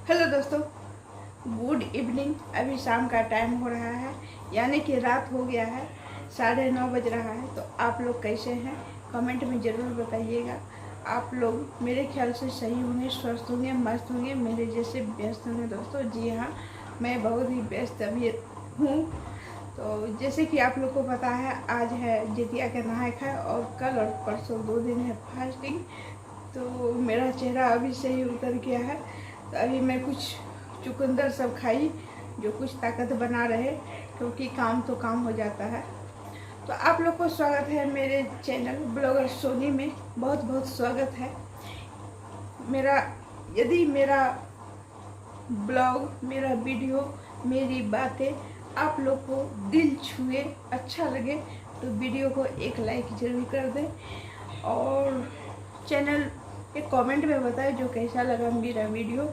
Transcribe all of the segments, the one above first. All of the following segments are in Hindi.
हेलो दोस्तों, गुड इवनिंग। अभी शाम का टाइम हो रहा है, यानी कि रात हो गया है, 9:30 बज रहा है। तो आप लोग कैसे हैं कमेंट में ज़रूर बताइएगा। आप लोग मेरे ख्याल से सही होंगे, स्वस्थ होंगे, मस्त होंगे, मेरे जैसे व्यस्त होंगे दोस्तों। जी हाँ, मैं बहुत ही व्यस्त अभी हूँ। तो जैसे कि आप लोग को पता है, आज है जितिया का नहाय खाए और कल और परसों 2 दिन है फास्टिंग। तो मेरा चेहरा अभी से ही उतर गया है। तो अभी मैं कुछ चुकंदर सब खाई जो कुछ ताकत बना रहे, क्योंकि काम तो काम हो जाता है। तो आप लोग को स्वागत है मेरे चैनल ब्लॉगर सोनी में, बहुत बहुत स्वागत है। मेरा यदि मेरा ब्लॉग, मेरा वीडियो, मेरी बातें आप लोग को दिल छुए, अच्छा लगे, तो वीडियो को एक लाइक ज़रूर कर दें और चैनल के कमेंट में बताएं जो कैसा लगा मेरा वीडियो,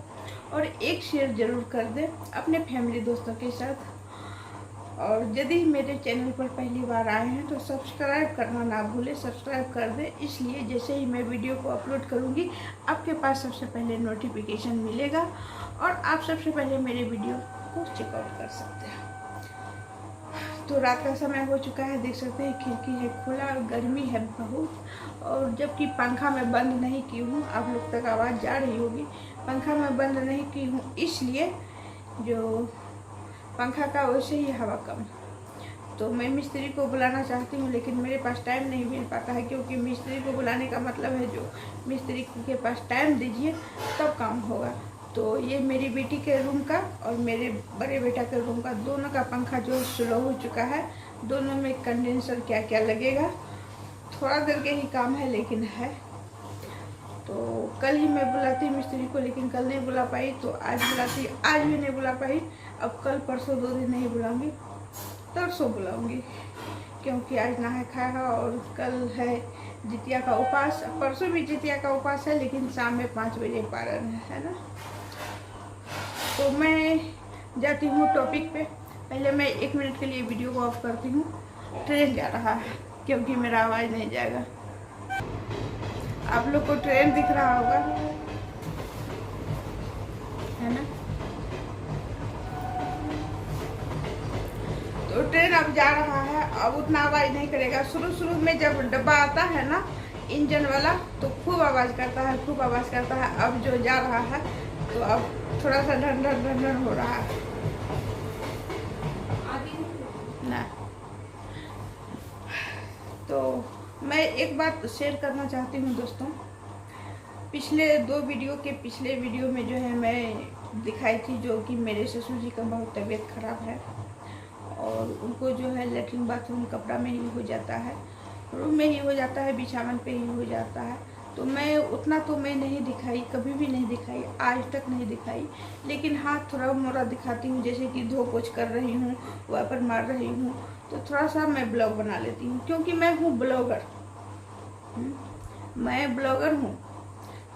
और एक शेयर ज़रूर कर दें अपने फैमिली दोस्तों के साथ। और यदि मेरे चैनल पर पहली बार आए हैं तो सब्सक्राइब करना ना भूलें, सब्सक्राइब कर दें। इसलिए जैसे ही मैं वीडियो को अपलोड करूंगी आपके पास सबसे पहले नोटिफिकेशन मिलेगा और आप सबसे पहले मेरे वीडियो को चेकआउट कर सकते हैं। तो रात का समय हो चुका है, देख सकते हैं खिड़की है खुला और गर्मी है बहुत, और जबकि पंखा मैं बंद नहीं की हूँ। आप लोग तक आवाज़ जा रही होगी, पंखा मैं बंद नहीं की हूँ इसलिए जो पंखा का वैसे ही हवा कम। तो मैं मिस्त्री को बुलाना चाहती हूँ, लेकिन मेरे पास टाइम नहीं मिल पाता है, क्योंकि मिस्त्री को बुलाने का मतलब है जो मिस्त्री के पास टाइम दीजिए तब काम होगा। तो ये मेरी बेटी के रूम का और मेरे बड़े बेटा के रूम का, दोनों का पंखा जो स्लो हो चुका है। दोनों में कंडेंसर क्या क्या लगेगा, थोड़ा देर के ही काम है लेकिन है। तो कल ही मैं बुलाती मिस्त्री को, लेकिन कल नहीं बुला पाई, तो आज बुलाती। आज भी नहीं बुला पाई, अब कल परसों 2 दिन नहीं बुलाऊंगी, परसों बुलाऊंगी, क्योंकि आज नहाय खाया है और कल है जितिया का उपास। परसों भी जितिया का उपास है, लेकिन शाम में 5 बजे पारण है ना। तो मैं जाती हूँ टॉपिक पे। पहले मैं 1 मिनट के लिए वीडियो को ऑफ करती हूँ। ट्रेन जा रहा है, क्योंकि मेरा आवाज़ नहीं जाएगा। आप लोग को ट्रेन दिख रहा होगा, है ना। तो ट्रेन अब जा रहा है, अब उतना आवाज़ नहीं करेगा। शुरू में जब डब्बा आता है ना इंजन वाला, तो खूब आवाज़ करता है, खूब आवाज़ करता है। अब जो जा रहा है तो अब थोड़ा सा ढन ढन ढन ढन हो रहा है ना। तो मैं एक बात शेयर करना चाहती हूँ दोस्तों। पिछले 2 वीडियो के पिछले वीडियो में जो है मैं दिखाई थी, जो कि मेरे ससुर जी का बहुत तबीयत खराब है और उनको जो है लेटरिन बाथरूम कपड़ा में ही हो जाता है, रूम में ही हो जाता है, बिछावन पे ही हो जाता है। तो मैं उतना तो मैं नहीं दिखाई, कभी भी नहीं दिखाई, आज तक नहीं दिखाई। लेकिन हाँ, थोड़ा मोड़ा दिखाती हूँ, जैसे कि धो पोछ कर रही हूँ, वाइपर मार रही हूँ, तो थोड़ा सा मैं ब्लॉग बना लेती हूँ, क्योंकि मैं हूँ ब्लॉगर। मैं ब्लॉगर हूँ।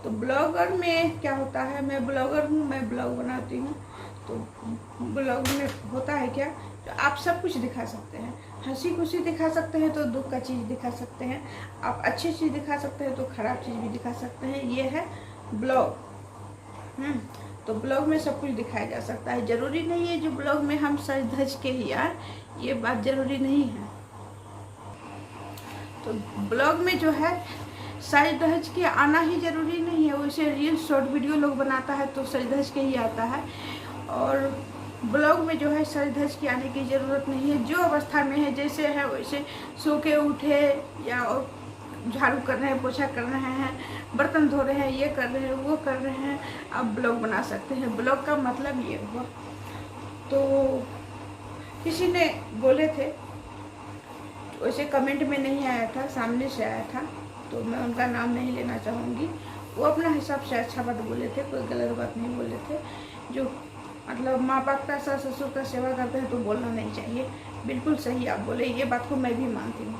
तो ब्लॉगर में क्या होता है, मैं ब्लॉगर हूँ, मैं ब्लॉग बनाती हूँ। तो ब्लॉग में होता है क्या, तो आप सब कुछ दिखा सकते हैं। हंसी खुशी दिखा सकते हैं, तो दुख का चीज़ दिखा सकते हैं। आप अच्छी चीज़ दिखा सकते हैं, तो ख़राब चीज़ भी दिखा सकते हैं। ये है ब्लॉग। तो ब्लॉग में सब कुछ दिखाया जा सकता है। ज़रूरी नहीं है जो ब्लॉग में हम सज धज के ही आए, ये बात ज़रूरी नहीं है। तो ब्लॉग में जो है सज धज के आना ही ज़रूरी नहीं है। वैसे रील शॉर्ट वीडियो लोग बनाता है तो सज धज के ही आता है, और ब्लॉग में जो है सज धज के आने की ज़रूरत नहीं है। जो अवस्था में है, जैसे है वैसे सो के उठे, या झाड़ू कर रहे हैं, पोछा कर रहे हैं, बर्तन धो रहे हैं, ये कर रहे हैं, वो कर रहे हैं, आप ब्लॉग बना सकते हैं। ब्लॉग का मतलब ये हुआ। तो किसी ने बोले थे, वैसे कमेंट में नहीं आया था, सामने से आया था, तो मैं उनका नाम नहीं लेना चाहूँगी। वो अपना हिसाब से अच्छा बात बोले थे, कोई गलत बात नहीं बोले थे। जो मतलब माँ बाप का, सास ससुर का सेवा करते हैं तो बोलना नहीं चाहिए। बिल्कुल सही आप बोले, ये बात को मैं भी मानती हूँ,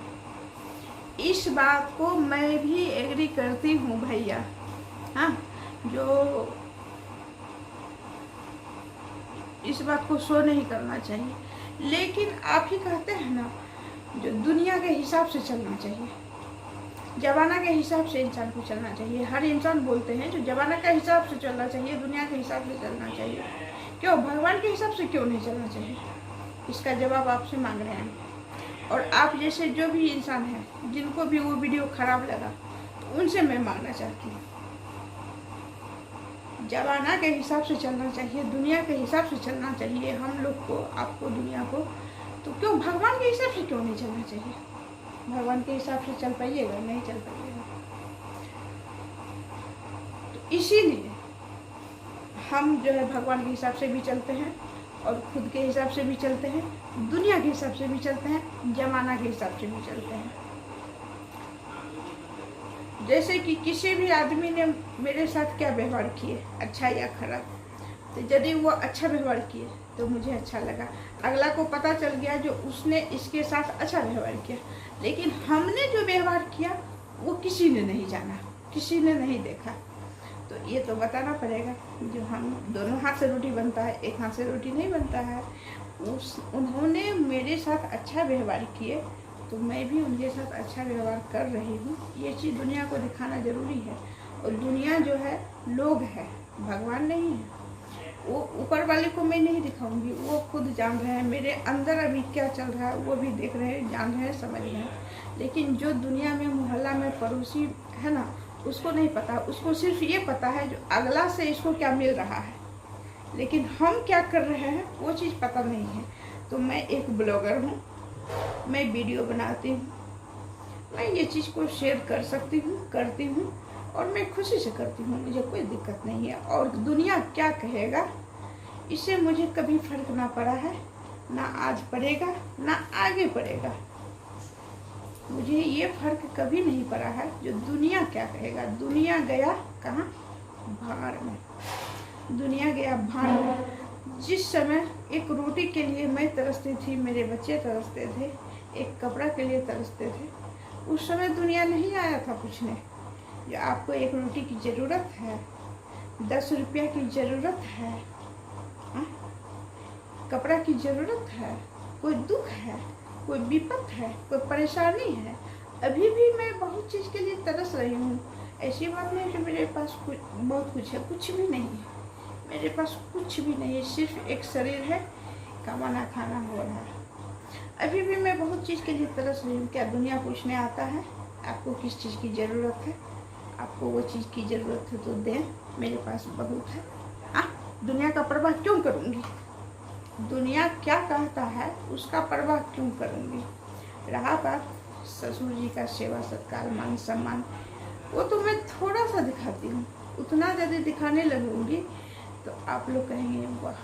इस बात को मैं भी एग्री करती हूँ भैया। हाँ, जो इस बात को शो नहीं करना चाहिए, लेकिन आप ही कहते हैं ना, जो दुनिया के हिसाब से चलना चाहिए। ज़माना के हिसाब से इंसान को चलना चाहिए। हर इंसान बोलते हैं जो ज़माना के हिसाब से चलना चाहिए, दुनिया के हिसाब से चलना चाहिए। क्यों भगवान के हिसाब से क्यों नहीं चलना चाहिए? इसका जवाब आपसे मांग रहे हैं। और आप जैसे जो भी इंसान हैं जिनको भी वो वीडियो खराब लगा, तो उनसे मैं मांगना चाहती हूँ, ज़माना के हिसाब से चलना चाहिए, दुनिया के हिसाब से चलना चाहिए हम लोग को, आपको, दुनिया को। तो क्यों भगवान के हिसाब से क्यों नहीं चलना चाहिए? भगवान के हिसाब से चल पाइएगा? नहीं चल पाइएगा। तो इसीलिए हम जो है भगवान के हिसाब से भी चलते हैं और खुद के हिसाब से भी चलते हैं, दुनिया के हिसाब से भी चलते हैं, जमाना के हिसाब से भी चलते हैं। जैसे कि किसी भी आदमी ने मेरे साथ क्या व्यवहार किए, अच्छा या खराब, तो यदि वो अच्छा व्यवहार किए तो मुझे अच्छा लगा, अगला को पता चल गया जो उसने इसके साथ अच्छा व्यवहार किया। लेकिन हमने जो व्यवहार किया वो किसी ने नहीं जाना, किसी ने नहीं देखा। तो ये तो बताना पड़ेगा। जो हम दोनों हाथ से रोटी बनता है, एक हाथ से रोटी नहीं बनता है। उन्होंने मेरे साथ अच्छा व्यवहार किए तो मैं भी उनके साथ अच्छा व्यवहार कर रही हूँ। ये चीज़ दुनिया को दिखाना ज़रूरी है। और दुनिया जो है लोग है, भगवान नहीं है। वो ऊपर वाले को मैं नहीं दिखाऊंगी, वो खुद जान रहे हैं मेरे अंदर अभी क्या चल रहा है, वो भी देख रहे हैं, जान रहे हैं, समझ रहे हैं। लेकिन जो दुनिया में, मोहल्ला में पड़ोसी है ना, उसको नहीं पता। उसको सिर्फ ये पता है जो अगला से इसको क्या मिल रहा है, लेकिन हम क्या कर रहे हैं वो चीज़ पता नहीं है। तो मैं एक ब्लॉगर हूँ, मैं वीडियो बनाती हूँ, मैं ये चीज़ को शेयर कर सकती हूँ, करती हूँ, और मैं खुशी से करती हूँ, मुझे कोई दिक्कत नहीं है। और दुनिया क्या कहेगा इससे मुझे कभी फर्क ना पड़ा है, ना आज पड़ेगा, ना आगे पड़ेगा। मुझे ये फर्क कभी नहीं पड़ा है जो दुनिया क्या कहेगा। दुनिया गया कहाँ? भाड़ में। दुनिया गया भाड़ में। जिस समय एक रोटी के लिए मैं तरसती थी, मेरे बच्चे तरसते थे, एक कपड़ा के लिए तरसते थे, उस समय दुनिया नहीं आया था पूछने कि आपको एक रोटी की ज़रूरत है, 10 रुपया की ज़रूरत है, कपड़ा की ज़रूरत है, कोई दुख है, कोई विपत है, कोई परेशानी है। अभी भी मैं बहुत चीज़ के लिए तरस रही हूँ। ऐसी बात नहीं कि मेरे पास कुछ बहुत कुछ है, कुछ भी नहीं है। मेरे पास कुछ भी नहीं है, सिर्फ एक शरीर है, कमाना खाना हो रहा है। अभी भी मैं बहुत चीज़ के लिए तरस रही हूँ। क्या दुनिया पूछने आता है आपको किस चीज़ की ज़रूरत है? आपको वो चीज़ की ज़रूरत है तो दें, मेरे पास बहुत है। दुनिया का परवाह क्यों करूँगी? दुनिया क्या कहता है उसका परवाह क्यों करूँगी? रहा बात ससुर जी का सेवा सत्कार, मान सम्मान, वो तो मैं थोड़ा सा दिखाती हूँ। उतना यदि दिखाने लगूँगी तो आप लोग कहेंगे वाह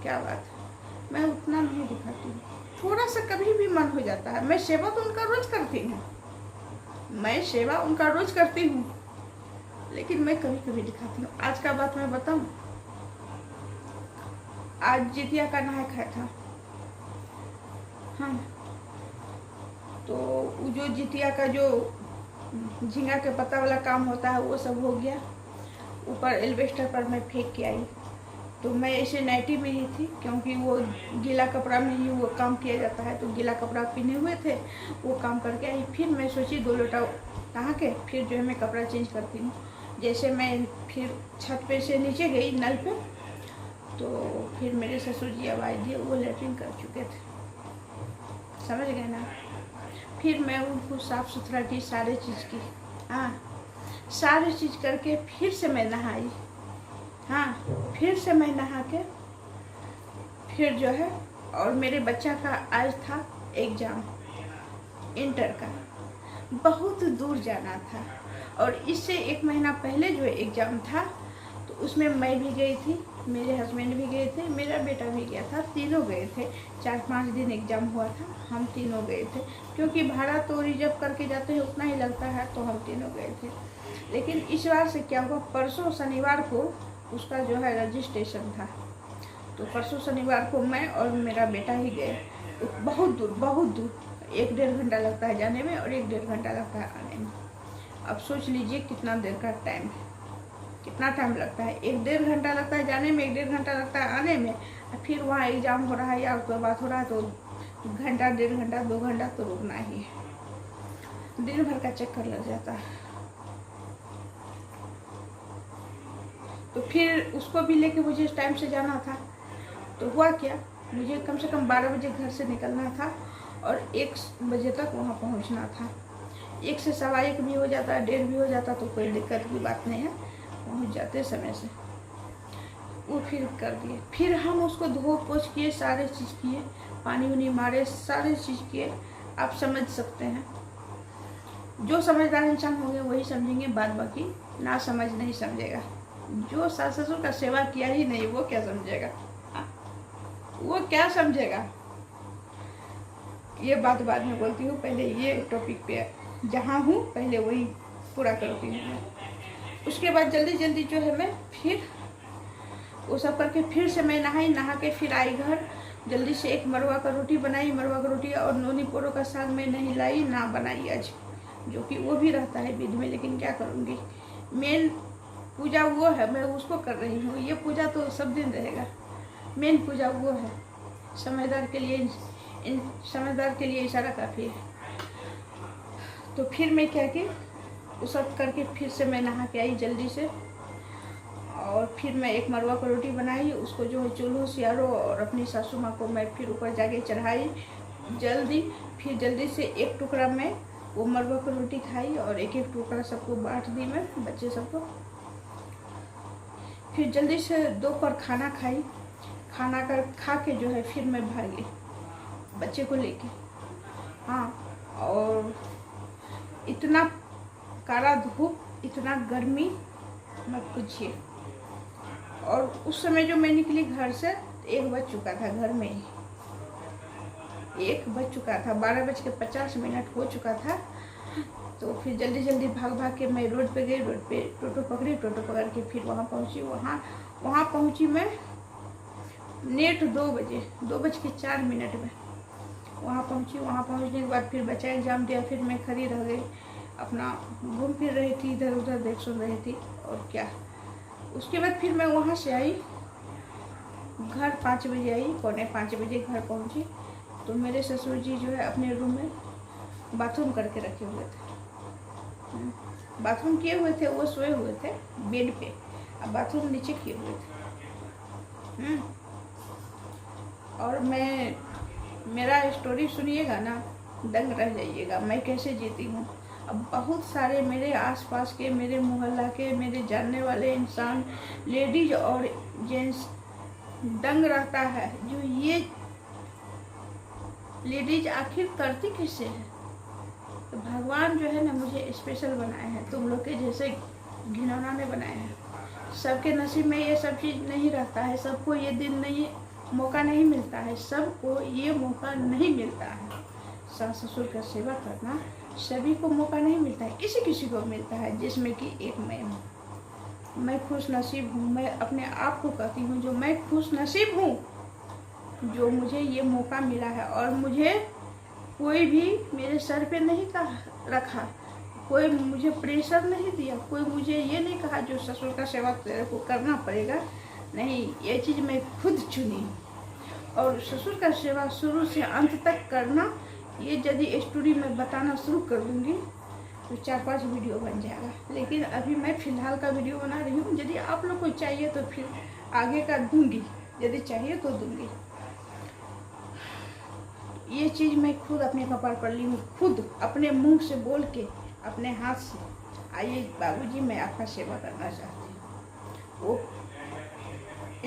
क्या बात है। मैं उतना नहीं दिखाती हूँ, थोड़ा सा कभी भी मन हो जाता है। मैं सेवा तो उनका रोज करती हूँ, मैं सेवा उनका रोज करती हूँ, लेकिन मैं कभी कभी दिखाती हूँ। आज का बात मैं बताऊँ, आज जितिया का नहा खाया था। हाँ, तो जो जितिया का जो झींगा के पत्ता वाला काम होता है वो सब हो गया। ऊपर एल्वेस्टर पर मैं फेंक के आई। तो मैं ऐसे नाइटी में ही थी, क्योंकि वो गीला कपड़ा में ही वो काम किया जाता है। तो गीला कपड़ा पहने हुए थे, वो काम करके आई। फिर मैं सोची 2 लोटा नहा के फिर जो है मैं कपड़ा चेंज करती हूँ। जैसे मैं फिर छत पे से नीचे गई नल पे, तो फिर मेरे ससुर जी आवाज़ दिए, वो लेटरिन कर चुके थे, समझ गए ना। फिर मैं उनको साफ़ सुथरा की, सारे चीज़ की, हाँ सारी चीज़ करके फिर से मैं नहाई। हाँ, फिर से मैं नहा के फिर जो है, और मेरे बच्चा का आज था एग्ज़ाम इंटर का, बहुत दूर जाना था। और इससे 1 महीना पहले जो एग्ज़ाम था तो उसमें मैं भी गई थी, मेरे हस्बैंड भी गए थे, मेरा बेटा भी गया था, तीनों गए थे। 4-5 दिन एग्ज़ाम हुआ था, हम तीनों गए थे। क्योंकि भाड़ा तो रिजर्व करके जाते हैं उतना ही लगता है, तो हम तीनों गए थे। लेकिन इस बार से क्या हुआ, परसों शनिवार को उसका जो है रजिस्ट्रेशन था। तो परसों शनिवार को मैं और मेरा बेटा ही गए। बहुत दूर 1-1.5 घंटा लगता है जाने में और 1-1.5 घंटा लगता है आने में। अब सोच लीजिए कितना देर का टाइम है, कितना टाइम लगता है। 1-1.5 घंटा लगता है जाने में, 1-1.5 घंटा लगता है आने में। फिर वहाँ एग्ज़ाम हो रहा है या उसके बाद हो रहा है, तो घंटा, 1.5 घंटा, 2 घंटा तो रुकना ही है। दिन भर का चक्कर लग जाता है। तो फिर उसको भी लेके मुझे टाइम से जाना था। तो हुआ क्या, मुझे कम से कम 12 बजे घर से निकलना था और 1 बजे तक वहाँ पहुँचना था। 1 से 1:15 भी हो जाता, 1:30 भी हो जाता, तो कोई दिक्कत की बात नहीं है, पहुँच जाते समय से। वो फिर कर दिए। फिर हम उसको धो पोछ किए, सारे चीज़ किए, पानी उनी मारे, सारे चीज़ किए। आप समझ सकते हैं, जो समझदार इंसान होंगे वही समझेंगे, बाद बाकी ना समझ नहीं समझेगा। जो सास ससुर का सेवा किया ही नहीं वो क्या समझेगा, वो क्या समझेगा। ये बात बाद में बोलती हूँ, पहले ये टॉपिक पे जहाँ हूँ पहले वही पूरा करती हूँ मैं। उसके बाद जल्दी जल्दी जो है मैं फिर वो सब करके फिर से मैं नहाई, नहा के फिर आई घर। जल्दी से एक मरवा का रोटी बनाई, मरवा का रोटी और नोनी पोरो का साग मैं नहीं लाई ना बनाई आज, जो कि वो भी रहता है विधि में, लेकिन क्या करूँगी, मेन पूजा वो है, मैं उसको कर रही हूँ। ये पूजा तो सब दिन रहेगा, मेन पूजा वो है। समझदार के लिए इशारा काफ़ी है। तो फिर मैं क्या की, वो सब करके फिर से मैं नहा के आई जल्दी से, और फिर मैं एक मरवा का रोटी बनाई, उसको जो है चूल्हो सियारो और अपनी सासू माँ को मैं फिर ऊपर जाके चढ़ाई जल्दी। फिर जल्दी से एक टुकड़ा मैं वो मरवा की रोटी खाई और एक एक टुकड़ा सबको बांट दी मैं, बच्चे सबको। फिर जल्दी से दोपहर खाना खाई, खाना खा के जो है फिर मैं भागी बच्चे को लेके। हाँ, और इतना काला धूप, इतना गर्मी मत पूछिए। और उस समय जो मैं निकली घर से 1 बज चुका था, घर में ही 1 बज चुका था, 12:50 हो चुका था। तो फिर जल्दी जल्दी भाग भाग के मैं रोड पे गई, रोड पे टोटो पकड़ी, टोटो पकड़ के फिर वहाँ पहुँची। वहाँ पहुँची मैं नेट 2:04 में वहाँ पहुँची। वहाँ पहुँचने के बाद फिर बच्चा एग्ज़ाम दिया, फिर मैं खड़ी रह गई, अपना घूम फिर रही थी, इधर उधर देख सुन रही थी और क्या। उसके बाद फिर मैं वहाँ से आई घर, 5 बजे आई, 4:45 बजे घर पहुँची। तो मेरे ससुर जी जो है अपने रूम में बाथरूम करके रखे हुए थे, बाथरूम किए हुए थे, वो सोए हुए थे बेड पे, अब बाथरूम नीचे किए हुए थे। और मेरा स्टोरी सुनिएगा ना, दंग रह जाइएगा, मैं कैसे जीती हूँ। अब बहुत सारे मेरे आसपास के, मेरे मोहल्ला के, मेरे जानने वाले इंसान, लेडीज और जेंट्स दंग रहता है, जो ये लेडीज आखिर करती किससे है। तो भगवान जो है ना मुझे स्पेशल बनाए हैं, तुम लोग के जैसे घिनौना ने बनाए हैं। सबके नसीब में ये सब चीज़ नहीं रहता है, सबको ये दिन नहीं, मौका नहीं मिलता है, सबको ये मौका नहीं मिलता है। सास ससुर का सेवा करना सभी को मौका नहीं मिलता है, किसी किसी को मिलता है, जिसमें कि एक मैं हूँ। मैं खुश नसीब हूँ, मैं अपने आप को कहती हूँ जो मैं खुश नसीब हूँ जो मुझे ये मौका मिला है। और मुझे कोई भी मेरे सर पे नहीं रखा, कोई मुझे प्रेशर नहीं दिया, कोई मुझे ये नहीं कहा जो ससुर का सेवा तेरे को करना पड़ेगा, नहीं, ये चीज़ मैं खुद चुनी। और ससुर का सेवा शुरू से अंत तक करना, ये यदि स्टोरी में बताना शुरू कर दूँगी तो 4-5 वीडियो बन जाएगा, लेकिन अभी मैं फ़िलहाल का वीडियो बना रही हूँ। यदि आप लोग को चाहिए तो फिर आगे का दूँगी, यदि चाहिए तो दूँगी। ये चीज़ मैं खुद अपने कपार पर ली हूँ, खुद अपने मुंह से बोल के, अपने हाथ से। आइए बाबूजी, मैं आपका सेवा करना चाहती हूँ। वो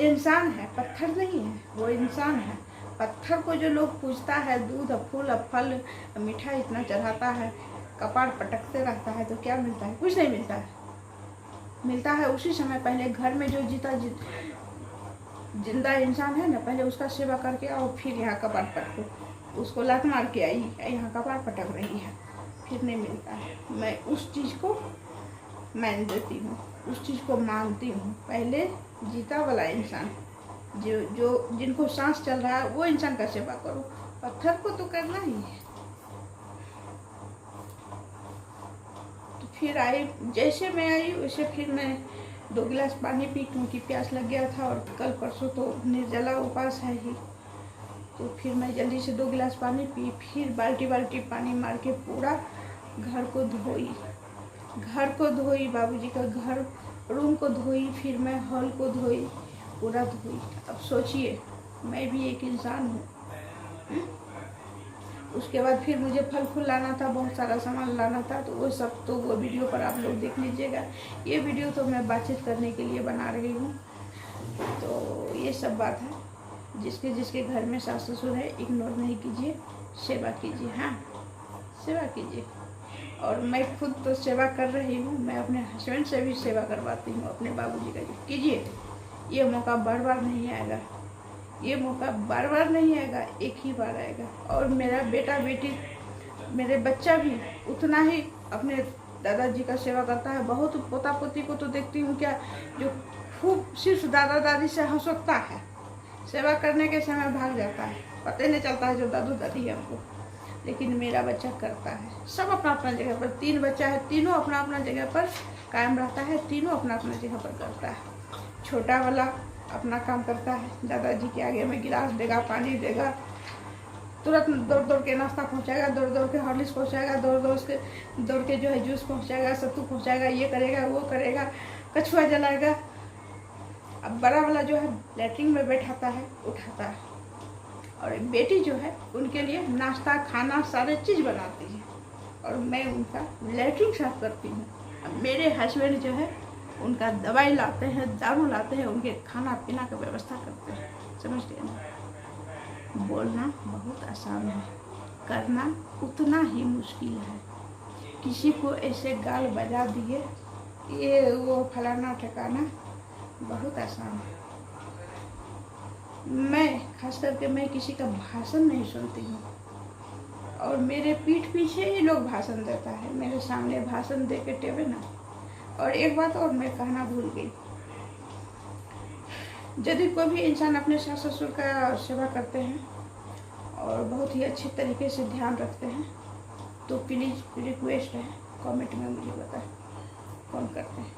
इंसान है, पत्थर नहीं है, वो इंसान है। पत्थर को जो लोग पूजता है, दूध फूल फल मीठा इतना चढ़ाता है, कपार पटकते रहता है, तो क्या मिलता है? कुछ नहीं मिलता है। मिलता है उसी समय पहले घर में जो जिंदा इंसान है ना, पहले उसका सेवा करके आओ, फिर यहाँ कपार पटको। उसको लात मार के आई, यहाँ कपार पटक रही है, फिर नहीं मिलता है। मैं उस चीज़ को मान देती हूँ, उस चीज़ को मानती हूँ। पहले जीता वाला इंसान, जो जिनको सांस चल रहा है, वो इंसान का सेवा करो। पत्थर को तो करना ही है। तो फिर आई, जैसे मैं आई वैसे फिर मैं 2 गिलास पानी पी, क्योंकि प्यास लग गया था और कल परसों तो निर्जला उपास है ही। तो फिर मैं जल्दी से 2 गिलास पानी पी, फिर बाल्टी पानी मार के पूरा घर को धोई, बाबूजी का घर रूम को धोई, फिर मैं हॉल को धोई, पूरा धोई। अब सोचिए, मैं भी एक इंसान हूँ। उसके बाद फिर मुझे फल फूल लाना था, बहुत सारा सामान लाना था, तो वो सब तो वो वीडियो पर आप लोग देख लीजिएगा। ये वीडियो तो मैं बातचीत करने के लिए बना रही हूँ। तो ये सब बात है। जिसके जिसके घर में सास ससुर है, इग्नोर नहीं कीजिए, सेवा कीजिए। हाँ, सेवा कीजिए। और मैं खुद तो सेवा कर रही हूँ, मैं अपने हस्बैंड से भी सेवा करवाती हूँ, अपने बाबूजी का। कीजिए, ये मौका बार बार नहीं आएगा, ये मौका बार बार नहीं आएगा, एक ही बार आएगा। और मेरा बेटा बेटी, मेरे बच्चा भी उतना ही अपने दादाजी का सेवा करता है। बहुत पोता पोती को तो देखती हूँ क्या, जो खूब सिर्फ दादा दादी से हंसता है, सेवा करने के समय भाग जाता है, पता ही नहीं चलता है जो दादू दादी है हमको। लेकिन मेरा बच्चा करता है। सब अपना अपना जगह पर, 3 बच्चा है, तीनों अपना अपना जगह पर कायम रहता है, तीनों अपना अपना जगह पर करता है। छोटा वाला अपना काम करता है, दादाजी के आगे में गिलास देगा, पानी देगा, तुरंत दौड़ दौड़ के नाश्ता पहुंचाएगा, दौड़ दौड़ के हॉर्लिक्स पहुंचाएगा, दौड़ के जो है जूस पहुंचाएगा, सत्तू पहुंचाएगा, ये करेगा वो करेगा, कछुआ जलाएगा। अब बड़ा वाला जो है लैट्रिन में बैठाता है, उठाता है। और बेटी जो है उनके लिए नाश्ता खाना सारे चीज़ बनाती है, और मैं उनका लैट्रिन साफ करती हूँ। अब मेरे हस्बैंड जो है उनका दवाई लाते हैं, दारू लाते हैं, उनके खाना पीना का व्यवस्था करते हैं। समझ गए ना? बोलना बहुत आसान है, करना उतना ही मुश्किल है। किसी को ऐसे गाल बजा दिए, ये वो फलाना ठिकाना, बहुत आसान है। मैं खास करके मैं किसी का भाषण नहीं सुनती हूँ, और मेरे पीठ पीछे ही लोग भाषण देता है, मेरे सामने भाषण दे के टेवे ना। और एक बात और मैं कहना भूल गई, यदि कोई भी इंसान अपने सास ससुर का सेवा करते हैं और बहुत ही अच्छे तरीके से ध्यान रखते हैं, तो प्लीज़ रिक्वेस्ट है, कमेंट में मुझे बताएं कौन करते हैं।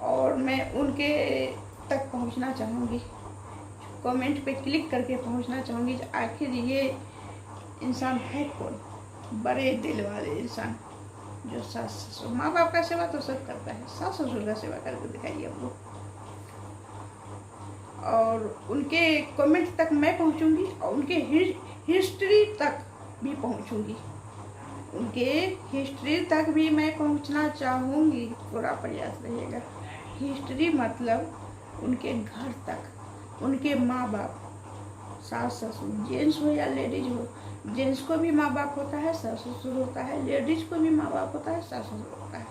और मैं उनके तक पहुंचना चाहूँगी, कमेंट पे क्लिक करके पहुंचना चाहूँगी, आखिर ये इंसान है कौन, बड़े दिल वाले इंसान जो सास ससुर, माँ बाप का सेवा तो सब करता है, सास ससुर का सेवा करके दिखाइए हम लोग। और उनके कमेंट तक मैं पहुंचूंगी, और उनके हिस्ट्री तक भी पहुंचूंगी, उनके हिस्ट्री तक भी मैं पहुंचना चाहूँगी। पूरा प्रयास रहेगा। हिस्ट्री मतलब उनके घर तक, उनके माँ बाप, सास ससुर, जेंट्स हो या लेडीज हो। जेंट्स को भी माँ बाप होता है, सास ससुर होता है, लेडीज को भी माँ बाप होता है, सास ससुर होता है।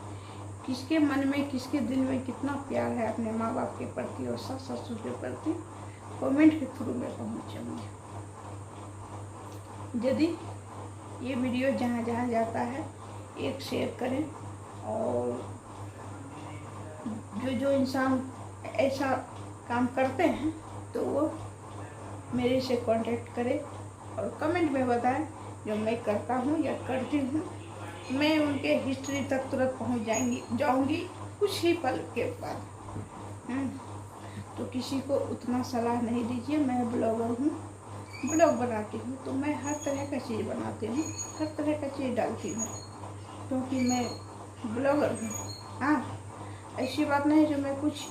किसके मन में, किसके दिल में कितना प्यार है अपने माँ बाप के प्रति और सास ससुर के प्रति, कमेंट के थ्रू में पहुँचूंगी। यदि ये वीडियो जहाँ जहाँ जाता है एक शेयर करें, और जो इंसान ऐसा काम करते हैं तो वो मेरे से कांटेक्ट करें और कमेंट में बताएं जो मैं करता हूँ या करती हूँ। मैं उनके हिस्ट्री तक तुरंत पहुँच जाऊँगी कुछ ही पल के बाद। तो किसी को उतना सलाह नहीं दीजिए। मैं ब्लॉगर हूँ, ब्लॉग बनाती हूँ, तो मैं हर तरह का चीज़ बनाती हूँ, हर तरह का चीज़ डालती हूँ, क्योंकि मैं ब्लॉगर हूँ। हाँ, ऐसी बात नहीं जो मैं कुछ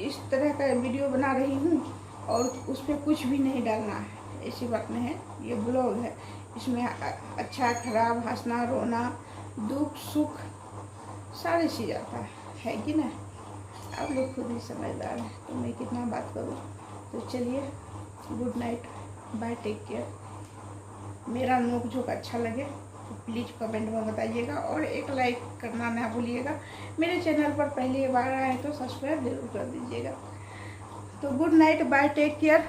इस तरह का वीडियो बना रही हूँ और उस पर कुछ भी नहीं डालना है, ऐसी बात नहीं है। ये ब्लॉग है, इसमें अच्छा खराब, हंसना रोना, दुख सुख सारी चीज़ आता है कि ना। आप लोग खुद ही समझदार हैं, तो मैं कितना बात करूँ। तो चलिए, good night, bye, take care. मेरा नोक झोंक अच्छा लगे तो प्लीज़ कमेंट में बताइएगा, और एक लाइक करना ना भूलिएगा। मेरे चैनल पर पहली बार आए तो सब्सक्राइब जरूर कर दीजिएगा। तो good night, bye, take care.